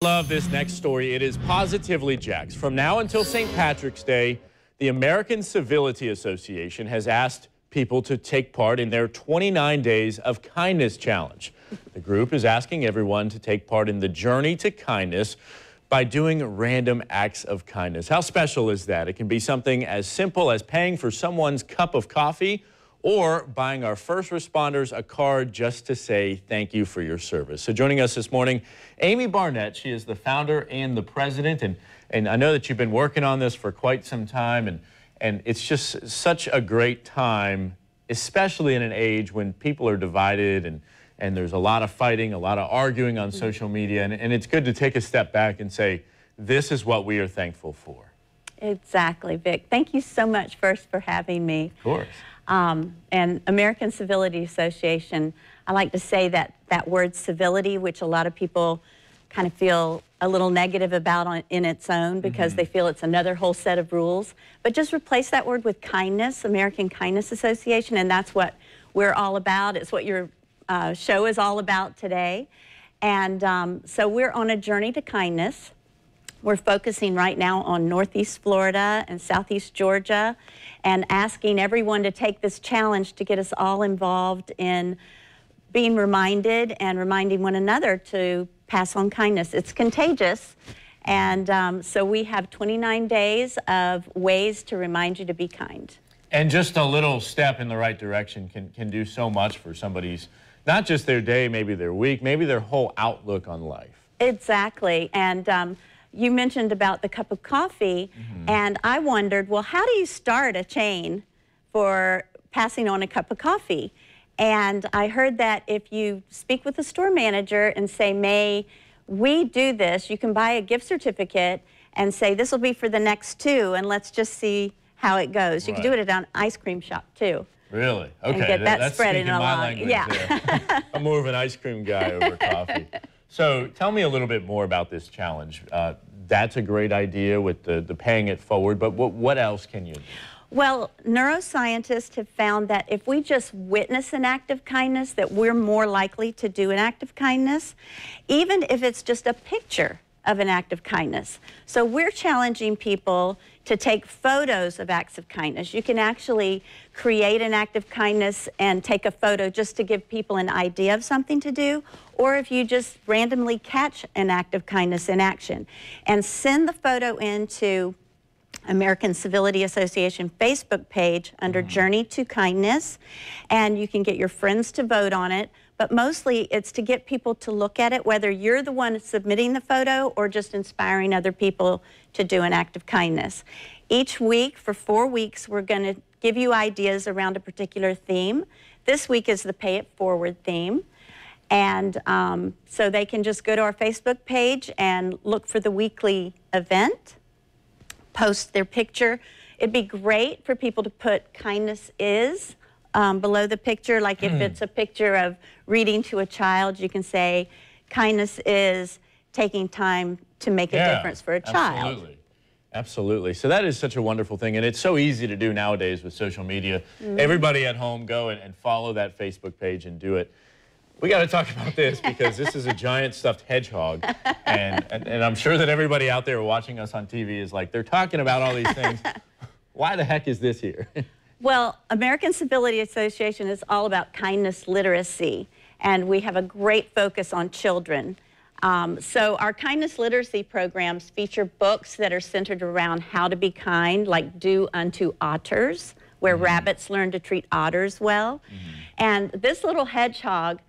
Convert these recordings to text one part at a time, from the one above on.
Love this next story. It is positively Jax. From now until St. Patrick's Day, the American Civility Association has asked people to take part in their 29 Days of Kindness Challenge. The group is asking everyone to take part in the journey to kindness by doing random acts of kindness. How special is that? It can be something as simple as paying for someone's cup of coffee or buying our first responders a card just to say thank you for your service. So joining us this morning, Amy Barnett. She is the founder and the president, and I know that you've been working on this for quite some time, and it's just such a great time, especially in an age when people are divided and there's a lot of fighting, a lot of arguing on social media, and it's good to take a step back and say, this is what we are thankful for. Exactly, Vic. Thank you so much first for having me. Of course. And American Civility Association, I like to say that word civility, which a lot of people kind of feel a little negative about in its own because they feel it's another whole set of rules, but just replace that word with kindness, American Kindness Association, and that's what we're all about. It's what your show is all about today. And so we're on a journey to kindness. We're focusing right now on Northeast Florida and Southeast Georgia and asking everyone to take this challenge to get us all involved in being reminded and reminding one another to pass on kindness. It's contagious, and so we have 29 days of ways to remind you to be kind. And just a little step in the right direction can do so much for somebody's, not just their day, maybe their week, maybe their whole outlook on life. Exactly. And you mentioned about the cup of coffee, and I wondered, well, how do you start a chain for passing on a cup of coffee? And I heard that if you speak with the store manager and say, may we do this, you can buy a gift certificate and say, this will be for the next 2, and let's just see how it goes. You can do it at an ice cream shop, too. Really? Okay. And get that That's spreading speaking my along. language. Yeah. I'm more of an ice cream guy over coffee. So tell me a little bit more about this challenge. That's a great idea with the paying it forward, but what else can you do? Well, neuroscientists have found that if we just witness an act of kindness, that we're more likely to do an act of kindness, even if it's just a picture of an act of kindness. So we're challenging people to take photos of acts of kindness. You can actually create an act of kindness and take a photo just to give people an idea of something to do, or if you just randomly catch an act of kindness in action and send the photo into American Civility Association Facebook page under Journey to Kindness, and you can get your friends to vote on it. But mostly it's to get people to look at it, whether you're the one submitting the photo or just inspiring other people to do an act of kindness. Each week, for 4 weeks, we're going to give you ideas around a particular theme. This week is the Pay It Forward theme. And so they can just go to our Facebook page and look for the weekly event, post their picture. It'd be great for people to put kindness is below the picture. Like if it's a picture of reading to a child, you can say kindness is taking time to make a difference for a child. Absolutely. Absolutely. So that is such a wonderful thing, and it's so easy to do nowadays with social media. Everybody at home, go and follow that Facebook page and do it. We got to talk about this because this is a giant stuffed hedgehog, and I'm sure that everybody out there watching us on TV is like, they're talking about all these things. Why the heck is this here? Well, American Civility Association is all about kindness literacy, and we have a great focus on children. So our kindness literacy programs feature books that are centered around how to be kind, like Do Unto Otters, where rabbits learn to treat otters well. And this little hedgehog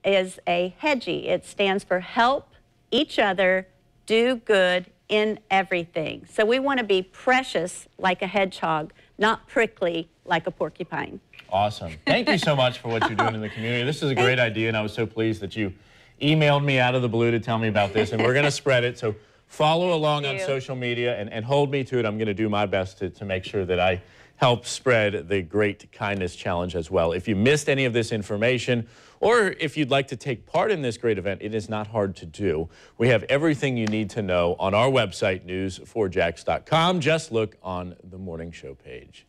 is a hedgie. It stands for help each other do good in everything. So we want to be precious like a hedgehog, not prickly like a porcupine. Awesome. Thank you so much for what you're doing in the community. This is a great idea, and I was so pleased that you emailed me out of the blue to tell me about this, and we're going to spread it. So follow along on social media and hold me to it. I'm going to do my best to make sure that I help spread the Great Kindness Challenge as well. If you missed any of this information, or if you'd like to take part in this great event, it is not hard to do. We have everything you need to know on our website, news4jax.com. Just look on the morning show page.